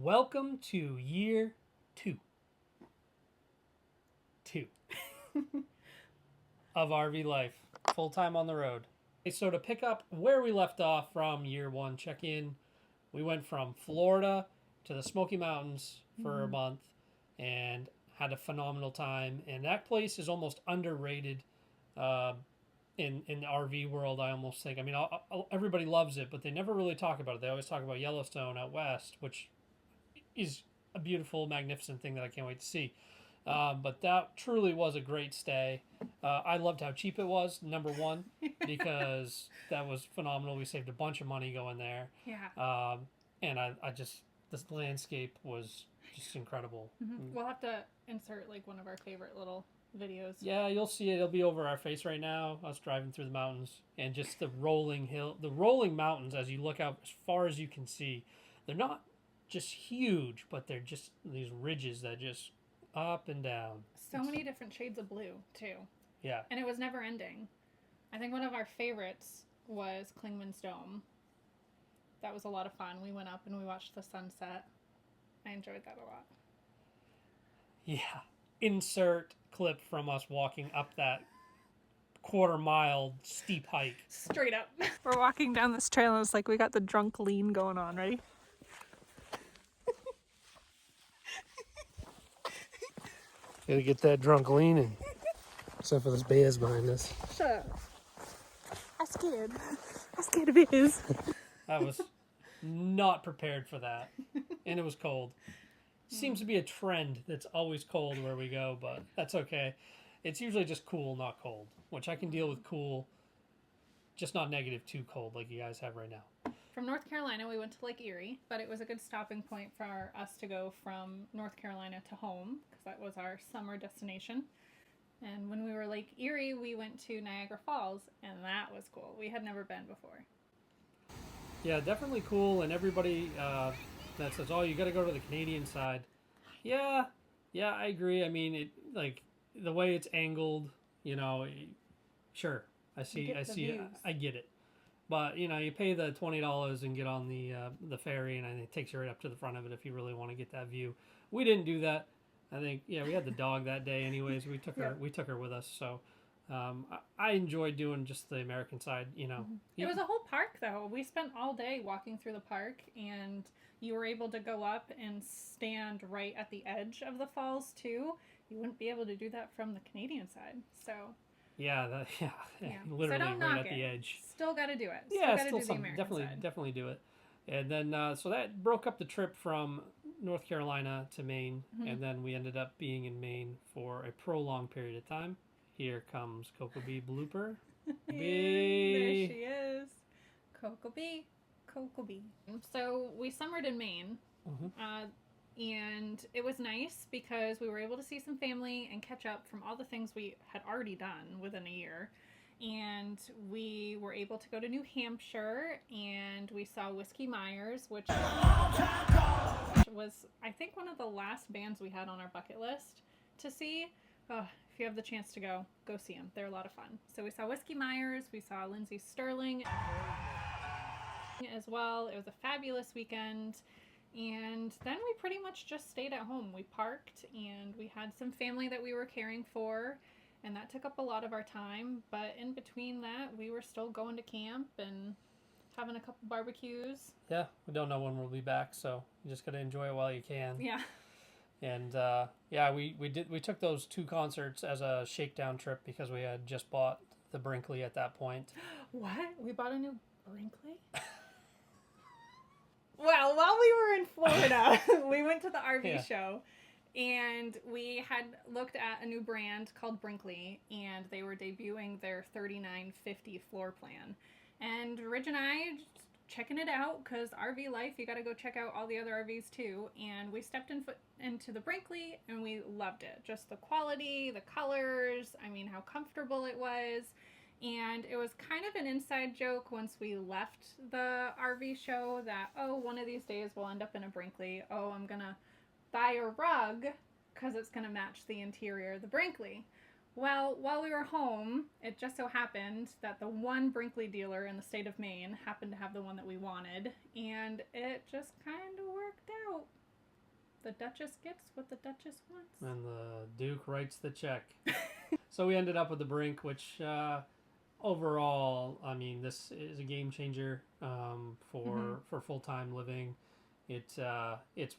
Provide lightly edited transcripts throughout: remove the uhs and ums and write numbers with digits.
Welcome to year two. Two of RV life, full time on the road. So to pick up where we left off from year one, check in. We went from Florida to the Smoky Mountains for a month and had a phenomenal time. And that place is almost underrated in the RV world. I almost think. I mean, everybody loves it, but they never really talk about it. They always talk about Yellowstone out west, which is a beautiful, magnificent thing that I can't wait to see. But that truly was a great stay. I loved how cheap it was, number one, because that was phenomenal. We saved a bunch of money going there. Yeah. And I just, this landscape was just incredible. We'll have to insert like one of our favorite little videos. Yeah, you'll see it. It'll be over our face right now. Us driving through the mountains and just the rolling mountains as you look out as far as you can see. They're not just huge, but they're just these ridges that just up and down. So many different shades of blue too. Yeah. And it was never ending. I think one of our favorites was Klingman's Dome. That was a lot of fun. We went up and we watched the sunset. I enjoyed that a lot. Yeah. Insert clip from us walking up that quarter-mile steep hike. Straight up. We're walking down this trail and it's like we got the drunk lean going on. Ready? Gotta get that drunk leaning. Except for this bears behind us. Shut up. I'm scared. I'm scared of bears. I was not prepared for that. And it was cold. Seems to be a trend that's always cold where we go, but that's okay. It's usually just cool, not cold, which I can deal with cool, just not negative too cold like you guys have right now. From North Carolina, we went to Lake Erie, but it was a good stopping point for us to go from North Carolina to home, because that was our summer destination. And when we were Lake Erie, we went to Niagara Falls, and that was cool. We had never been before. Yeah, definitely cool, and everybody that says, "Oh, you got to go to the Canadian side." Yeah, I agree. I mean, it like the way it's angled, sure. I see, views. I get it. But you pay the $20 and get on the ferry, and it takes you right up to the front of it if you really want to get that view. We didn't do that. I think we had the dog that day, anyways. We took her with us, so I enjoyed doing just the American side. It was a whole park, though. We spent all day walking through the park, and you were able to go up and stand right at the edge of the falls too. You wouldn't be able to do that from the Canadian side, so. Yeah, literally so don't right knock at it. the edge. Still got to do it. Yeah, gotta still do the something. American Definitely side. do it. And then so that broke up the trip from North Carolina to Maine, and then we ended up being in Maine for a prolonged period of time. Here comes Coco Bee blooper. There she is. Coco Bee. So we summered in Maine. And it was nice because we were able to see some family and catch up from all the things we had already done within a year. And we were able to go to New Hampshire, and we saw Whiskey Myers, which was, I think, one of the last bands we had on our bucket list to see. If you have the chance to go see them. They're a lot of fun. So we saw Whiskey Myers, we saw Lindsey Stirling as well. It was a fabulous weekend. And then we pretty much just stayed at home. We parked, and we had some family that we were caring for, and that took up a lot of our time. But in between that, we were still going to camp and having a couple barbecues. Yeah, we don't know when we'll be back, so you just gotta enjoy it while you can. Yeah. And we took those two concerts as a shakedown trip because we had just bought the Brinkley at that point. What? We bought a new Brinkley? Well, while we were in Florida, we went to the RV show, and we had looked at a new brand called Brinkley, and they were debuting their 3950 floor plan. And Ridge and I just checking it out, because RV life, you got to go check out all the other RVs too. And we stepped into the Brinkley, and we loved it. Just the quality, the colors, I mean, how comfortable it was. And it was kind of an inside joke once we left the RV show that, one of these days we'll end up in a Brinkley. I'm going to buy a rug because it's going to match the interior of the Brinkley. Well, while we were home, it just so happened that the one Brinkley dealer in the state of Maine happened to have the one that we wanted, and it just kind of worked out. The Duchess gets what the Duchess wants. And the Duke writes the check. So we ended up with the Brink, which overall, I mean, this is a game changer for full-time living. It's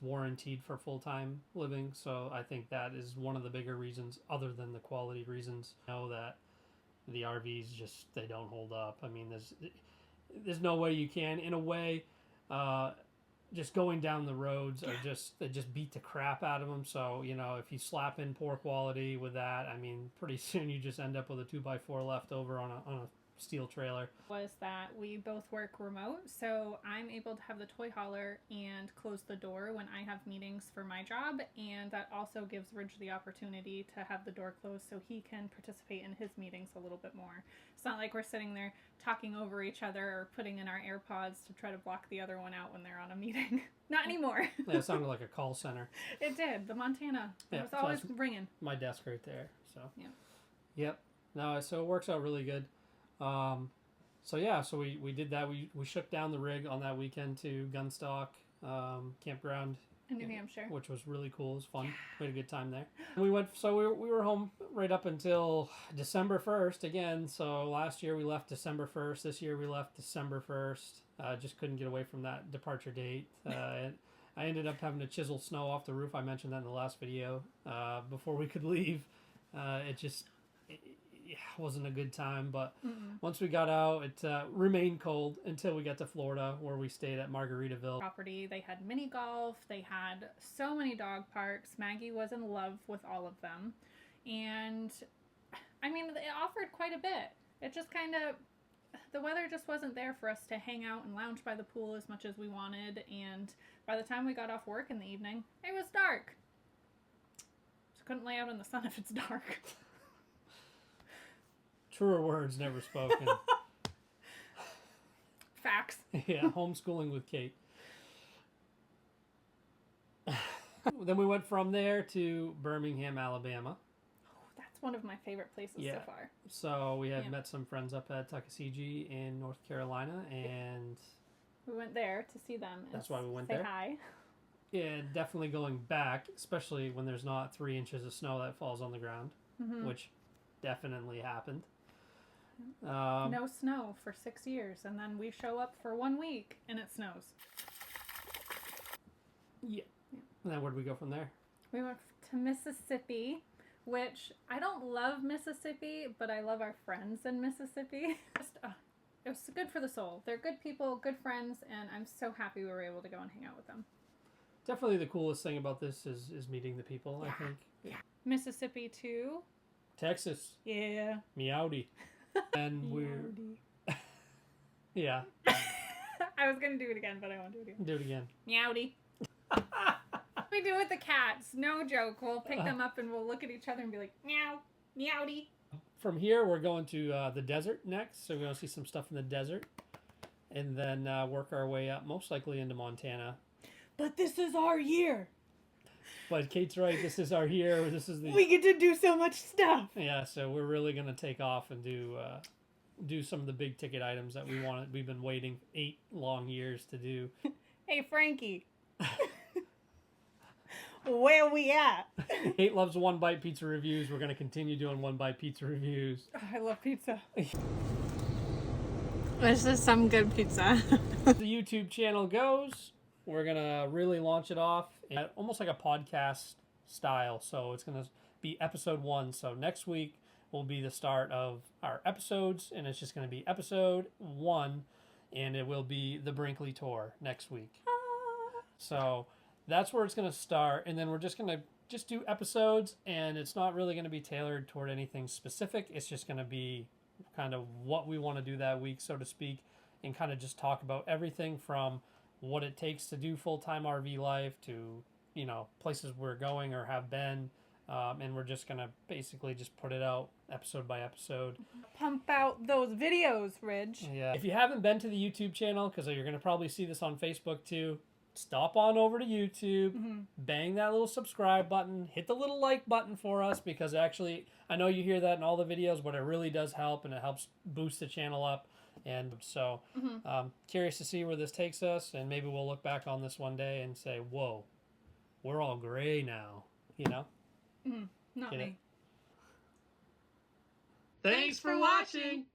warranted for full-time living, so I think that is one of the bigger reasons, other than the quality reasons. I know that the RVs just, they don't hold up. I mean, there's no way you can. In a way, just going down the roads are they just beat the crap out of them. So, you know, if you slap in poor quality with that, I mean, pretty soon you just end up with a 2x4 left over on a steel trailer. Was that we both work remote, so I'm able to have the toy hauler and close the door when I have meetings for my job, and that also gives Ridge the opportunity to have the door closed so he can participate in his meetings a little bit more. It's not like we're sitting there talking over each other or putting in our AirPods to try to block the other one out when they're on a meeting. Not anymore. Yeah, it sounded like a call center. It did. The Montana. It was so always that's ringing. my desk right there. So Yeah. Yep. No, so it works out really good. So yeah, so we did that. We shook down the rig on that weekend to Gunstock campground In New Hampshire. which was really cool. It was fun. We had a good time there. We were home right up until December 1st again. So last year we left December 1st. This year we left December 1st. Just couldn't get away from that departure date. I ended up having to chisel snow off the roof. I mentioned that in the last video. Before we could leave, it wasn't a good time. But once we got out, it remained cold until we got to Florida, where we stayed at Margaritaville. Property. They had mini golf. They had so many dog parks. Maggie was in love with all of them. And I mean, it offered quite a bit. It just kind of, the weather just wasn't there for us to hang out and lounge by the pool as much as we wanted. And by the time we got off work in the evening, it was dark. So couldn't lay out in the sun if it's dark. Truer words never spoken. Facts. Yeah, homeschooling with Kate. Then we went from there to Birmingham, Alabama. That's one of my favorite places so far. So we had met some friends up at Tuckasegee in North Carolina, and we went there to see them. That's why we went say there. Hi. Yeah, definitely going back, especially when there's not 3 inches of snow that falls on the ground, which definitely happened. No snow for 6 years, and then we show up for 1 week and it snows. Yeah. And then where did we go from there? We went to Mississippi, which I don't love Mississippi, but I love our friends in Mississippi. It was good for the soul. They're good people, good friends, and I'm so happy we were able to go and hang out with them. Definitely the coolest thing about this is meeting the people, I think. Yeah. Mississippi too. Texas. Yeah. Meowdy. And yeah. I was gonna do it again, but I won't do it again. Do it again. Meowdy. We do it with the cats. No joke. We'll pick them up and we'll look at each other and be like, meow, meowdy. From here, we're going to the desert next. So we're going to see some stuff in the desert. And then work our way up, most likely into Montana. But this is our year. But Kate's right. This is our year. This is We get to do so much stuff. Yeah, so we're really going to take off and do some of the big ticket items that we've been waiting 8 long years to do. Hey, Frankie. Where we at? Kate loves One Bite Pizza reviews. We're going to continue doing One Bite Pizza reviews. Oh, I love pizza. This is some good pizza. The YouTube channel goes, we're going to really launch it off almost like a podcast style. So it's going to be episode 1. So next week will be the start of our episodes, and it's just going to be episode 1, and it will be the Brinkley Tour next week. So that's where it's going to start, and then we're just going to do episodes, and it's not really going to be tailored toward anything specific. It's just going to be kind of what we want to do that week, so to speak, and kind of just talk about everything from what it takes to do full-time RV life to, you know, places we're going or have been, and we're just going to basically just put it out episode by episode. Pump out those videos, Ridge. Yeah. If you haven't been to the YouTube channel, because you're going to probably see this on Facebook too, stop on over to YouTube, bang that little subscribe button, hit the little like button for us, because actually, I know you hear that in all the videos, but it really does help, and it helps boost the channel up. And so, curious to see where this takes us, and maybe we'll look back on this one day and say, whoa, we're all gray now, you know? Not Get it? me. Thanks for watching!